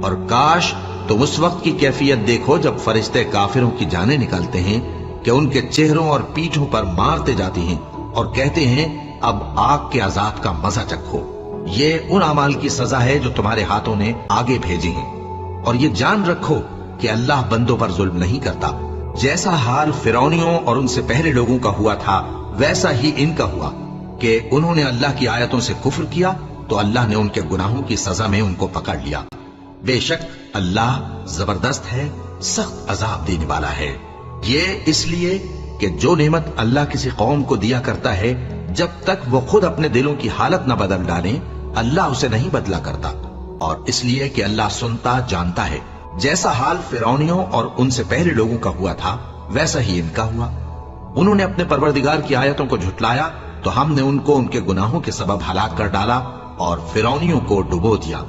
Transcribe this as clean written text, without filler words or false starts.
اور کاش تم اس وقت کی کیفیت دیکھو جب فرشتے کافروں کی جانیں نکالتے ہیں کہ ان کے چہروں اور پیٹھوں پر مارتے جاتے ہیں اور کہتے ہیں اب آگ کے عذاب کا مزہ چکھو۔ یہ ان اعمال کی سزا ہے جو تمہارے ہاتھوں نے آگے بھیجی ہیں، اور یہ جان رکھو کہ اللہ بندوں پر ظلم نہیں کرتا۔ جیسا حال فرعونیوں اور ان سے پہلے لوگوں کا ہوا تھا ویسا ہی ان کا ہوا کہ انہوں نے اللہ کی آیتوں سے کفر کیا تو اللہ نے ان کے گناہوں کی سزا میں ان کو پکڑ لیا۔ بے شک اللہ زبردست ہے، سخت عذاب دینے والا ہے۔ یہ اس لیے کہ جو نعمت اللہ کسی قوم کو دیا کرتا ہے جب تک وہ خود اپنے دلوں کی حالت نہ بدل ڈالیں اللہ اسے نہیں بدلا کرتا، اور اس لیے کہ اللہ سنتا جانتا ہے۔ جیسا حال فرعونیوں اور ان سے پہلے لوگوں کا ہوا تھا ویسا ہی ان کا ہوا۔ انہوں نے اپنے پروردگار کی آیتوں کو جھٹلایا تو ہم نے ان کو ان کے گناہوں کے سبب ہلاک کر ڈالا اور فرعونیوں کو ڈبو دیا۔